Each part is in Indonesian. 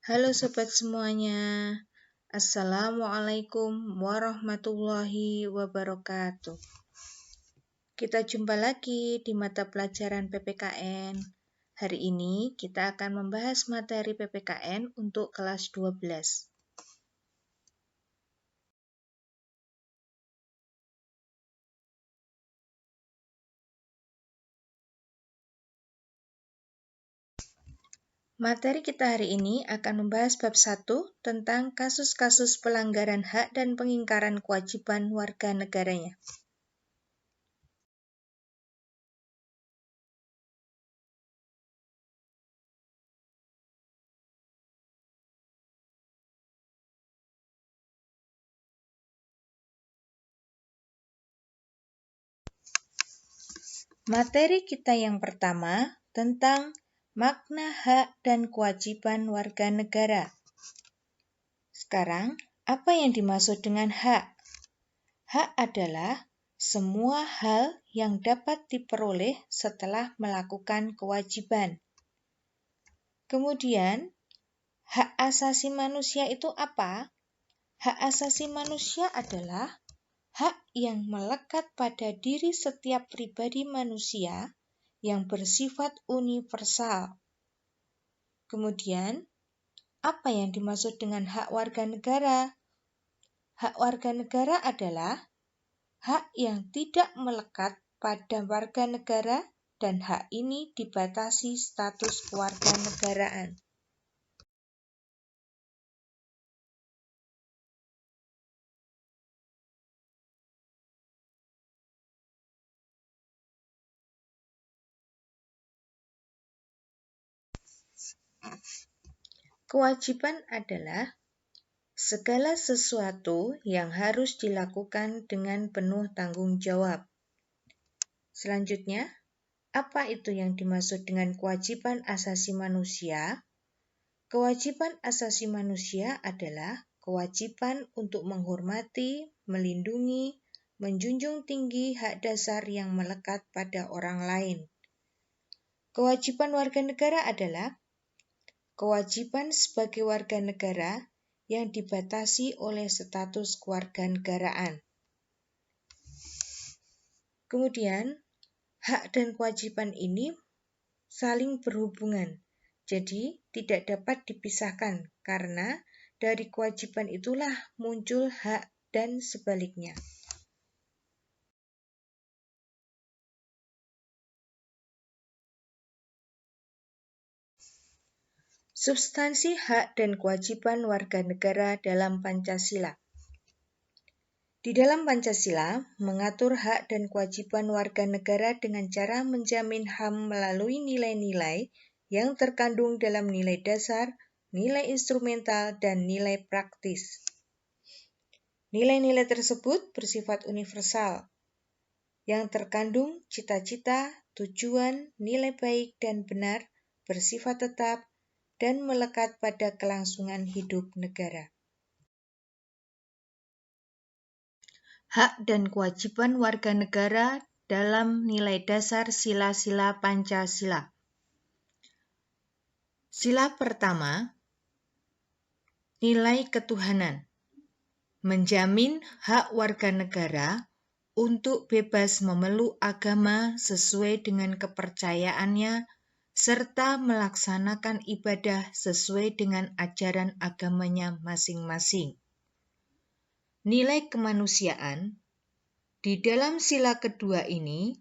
Halo sobat semuanya, Assalamualaikum warahmatullahi wabarakatuh. Kita jumpa lagi di mata pelajaran PPKN. Hari ini kita akan membahas materi PPKN untuk kelas 12. Materi kita hari ini akan membahas bab 1 tentang kasus-kasus pelanggaran hak dan pengingkaran kewajiban warga negaranya. Materi kita yang pertama tentang makna hak dan kewajiban warga negara. Sekarang, apa yang dimaksud dengan hak? Hak adalah semua hal yang dapat diperoleh setelah melakukan kewajiban. Kemudian, hak asasi manusia itu apa? Hak asasi manusia adalah hak yang melekat pada diri setiap pribadi manusia yang bersifat universal. Kemudian, apa yang dimaksud dengan hak warga negara? Hak warga negara adalah hak yang tidak melekat pada warga negara dan hak ini dibatasi status kewarganegaraan. Kewajiban adalah segala sesuatu yang harus dilakukan dengan penuh tanggung jawab. Selanjutnya, apa itu yang dimaksud dengan kewajiban asasi manusia? Kewajiban asasi manusia adalah kewajiban untuk menghormati, melindungi, menjunjung tinggi hak dasar yang melekat pada orang lain. Kewajiban warga negara adalah kewajiban sebagai warga negara yang dibatasi oleh status kewarganegaraan. Kemudian, hak dan kewajiban ini saling berhubungan, jadi tidak dapat dipisahkan karena dari kewajiban itulah muncul hak dan sebaliknya. Substansi hak dan kewajiban warga negara dalam Pancasila. Di dalam Pancasila, mengatur hak dan kewajiban warga negara dengan cara menjamin HAM melalui nilai-nilai yang terkandung dalam nilai dasar, nilai instrumental, dan nilai praktis. Nilai-nilai tersebut bersifat universal, yang terkandung cita-cita, tujuan, nilai baik dan benar, bersifat tetap, dan melekat pada kelangsungan hidup negara. Hak dan kewajiban warga negara dalam nilai dasar sila-sila Pancasila. Sila pertama, nilai ketuhanan, menjamin hak warga negara untuk bebas memeluk agama sesuai dengan kepercayaannya serta melaksanakan ibadah sesuai dengan ajaran agamanya masing-masing. Nilai kemanusiaan di dalam sila kedua ini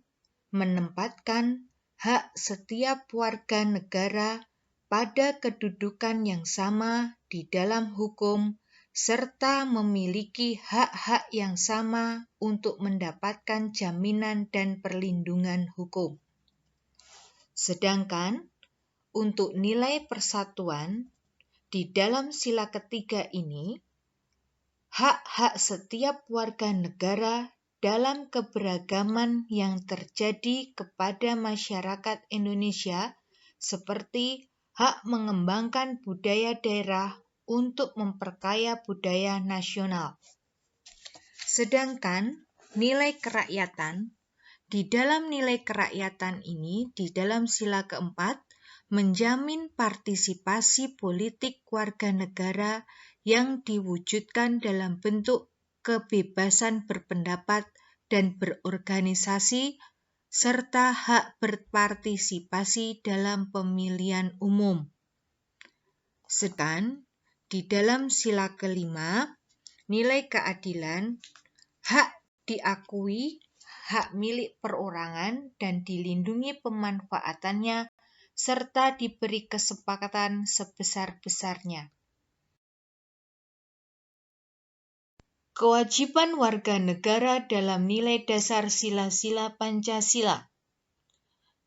menempatkan hak setiap warga negara pada kedudukan yang sama di dalam hukum serta memiliki hak-hak yang sama untuk mendapatkan jaminan dan perlindungan hukum. Sedangkan untuk nilai persatuan di dalam sila ketiga ini, hak-hak setiap warga negara dalam keberagaman yang terjadi kepada masyarakat Indonesia seperti hak mengembangkan budaya daerah untuk memperkaya budaya nasional. Sedangkan nilai kerakyatan, di dalam nilai kerakyatan ini, di dalam sila keempat, menjamin partisipasi politik warga negara yang diwujudkan dalam bentuk kebebasan berpendapat dan berorganisasi, serta hak berpartisipasi dalam pemilihan umum. Sedangkan di dalam sila kelima, nilai keadilan, hak diakui, hak milik perorangan dan dilindungi pemanfaatannya, serta diberi kesempatan sebesar-besarnya. Kewajiban warga negara dalam nilai dasar sila-sila Pancasila.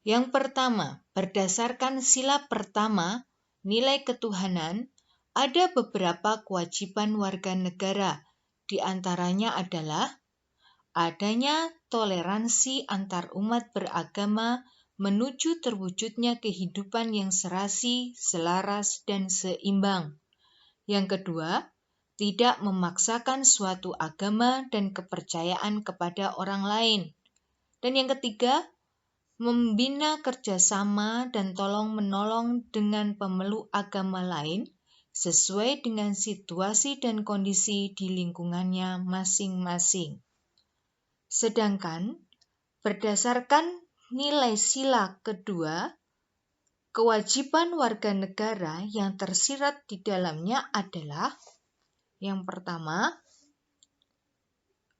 Yang pertama, berdasarkan sila pertama, nilai ketuhanan, ada beberapa kewajiban warga negara. Di antaranya adalah adanya toleransi antar umat beragama menuju terwujudnya kehidupan yang serasi, selaras, dan seimbang. Yang kedua, tidak memaksakan suatu agama dan kepercayaan kepada orang lain. Dan yang ketiga, membina kerjasama dan tolong-menolong dengan pemeluk agama lain sesuai dengan situasi dan kondisi di lingkungannya masing-masing. Sedangkan berdasarkan nilai sila kedua, kewajiban warga negara yang tersirat di dalamnya adalah yang pertama,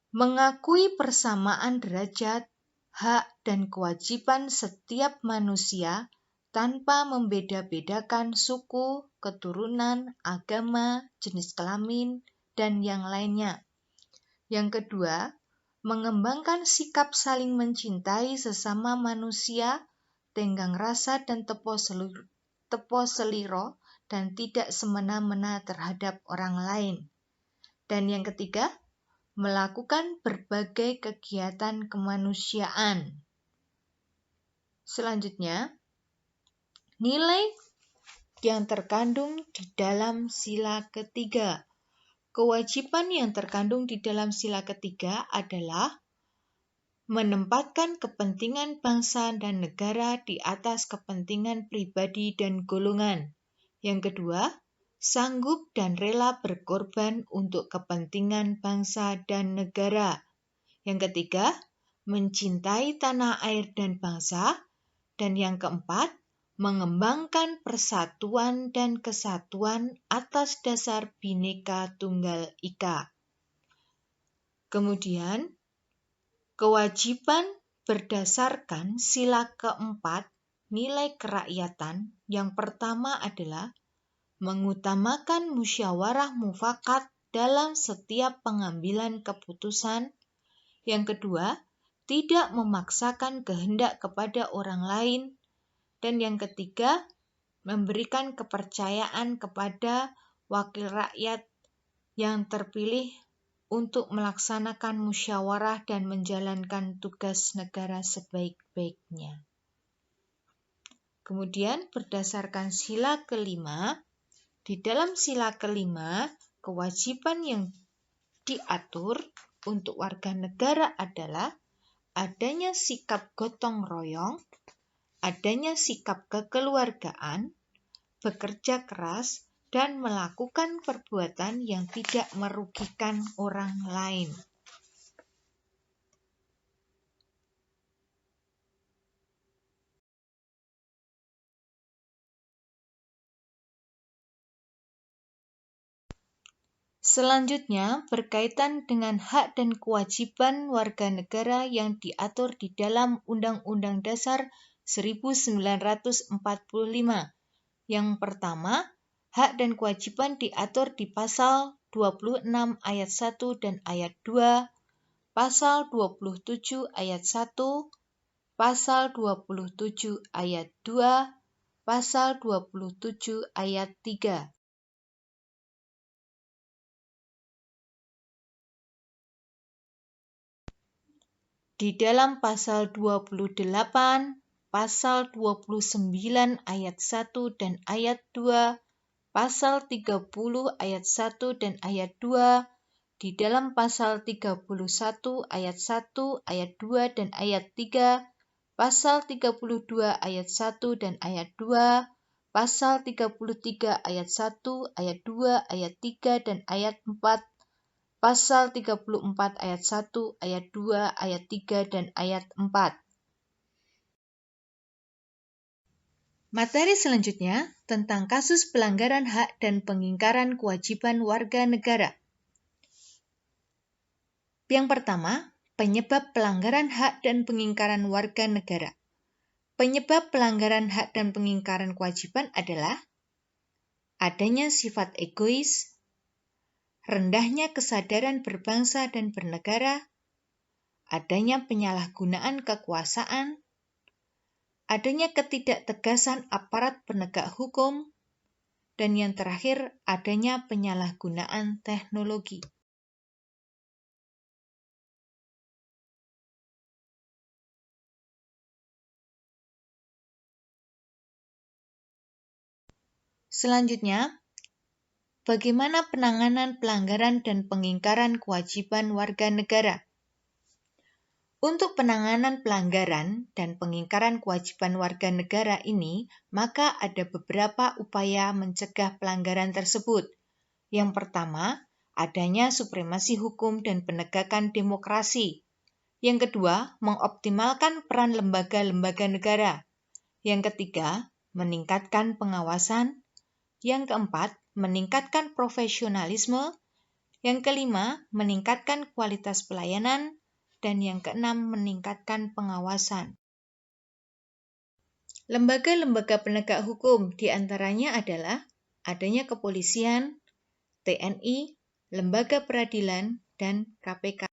mengakui persamaan derajat, hak, dan kewajiban setiap manusia tanpa membeda-bedakan suku, keturunan, agama, jenis kelamin, dan yang lainnya. Yang kedua, mengembangkan sikap saling mencintai sesama manusia, tenggang rasa dan tepo seliro, dan tidak semena-mena terhadap orang lain. Dan yang ketiga, melakukan berbagai kegiatan kemanusiaan. Selanjutnya, nilai yang terkandung di dalam sila ketiga. Kewajiban yang terkandung di dalam sila ketiga adalah menempatkan kepentingan bangsa dan negara di atas kepentingan pribadi dan golongan. Yang kedua, sanggup dan rela berkorban untuk kepentingan bangsa dan negara. Yang ketiga, mencintai tanah air dan bangsa. Dan yang keempat, mengembangkan persatuan dan kesatuan atas dasar Bhinneka Tunggal Ika. Kemudian, kewajiban berdasarkan sila keempat, nilai kerakyatan, yang pertama adalah mengutamakan musyawarah mufakat dalam setiap pengambilan keputusan. Yang kedua, tidak memaksakan kehendak kepada orang lain. Dan yang ketiga, memberikan kepercayaan kepada wakil rakyat yang terpilih untuk melaksanakan musyawarah dan menjalankan tugas negara sebaik-baiknya. Kemudian berdasarkan sila kelima, di dalam sila kelima, kewajiban yang diatur untuk warga negara adalah adanya sikap gotong royong, adanya sikap kekeluargaan, bekerja keras, dan melakukan perbuatan yang tidak merugikan orang lain. Selanjutnya, berkaitan dengan hak dan kewajiban warga negara yang diatur di dalam Undang-Undang Dasar 1945. Yang pertama, hak dan kewajiban diatur di pasal 26 ayat 1 dan ayat 2, pasal 27 ayat 1, pasal 27 ayat 2, pasal 27 ayat 3. Di dalam pasal 28, pasal 29 ayat 1 dan ayat 2, pasal 30 ayat 1 dan ayat 2, di dalam pasal 31 ayat 1, ayat 2 dan ayat 3, pasal 32 ayat 1 dan ayat 2, pasal 33 ayat 1, ayat 2, ayat 3, dan ayat 4, pasal 34 ayat 1, ayat 2, ayat 3, dan ayat 4. Materi selanjutnya tentang kasus pelanggaran hak dan pengingkaran kewajiban warga negara. Yang pertama, penyebab pelanggaran hak dan pengingkaran warga negara. Penyebab pelanggaran hak dan pengingkaran kewajiban adalah adanya sifat egois, rendahnya kesadaran berbangsa dan bernegara, adanya penyalahgunaan kekuasaan, adanya ketidaktegasan aparat penegak hukum, dan yang terakhir adanya penyalahgunaan teknologi. Selanjutnya, bagaimana penanganan pelanggaran dan pengingkaran kewajiban warga negara? Untuk penanganan pelanggaran dan pengingkaran kewajiban warga negara ini, maka ada beberapa upaya mencegah pelanggaran tersebut. Yang pertama, adanya supremasi hukum dan penegakan demokrasi. Yang kedua, mengoptimalkan peran lembaga-lembaga negara. Yang ketiga, meningkatkan pengawasan. Yang keempat, meningkatkan profesionalisme. Yang kelima, meningkatkan kualitas pelayanan. Dan yang keenam, meningkatkan pengawasan. Lembaga-lembaga penegak hukum diantaranya adalah adanya kepolisian, TNI, lembaga peradilan, dan KPK.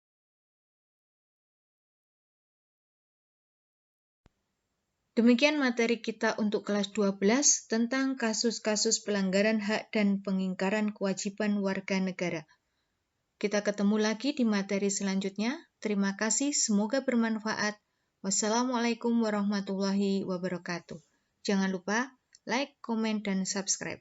Demikian materi kita untuk kelas 12 tentang kasus-kasus pelanggaran hak dan pengingkaran kewajiban warga negara. Kita ketemu lagi di materi selanjutnya. Terima kasih, semoga bermanfaat. Wassalamualaikum warahmatullahi wabarakatuh. Jangan lupa like, komen, dan subscribe.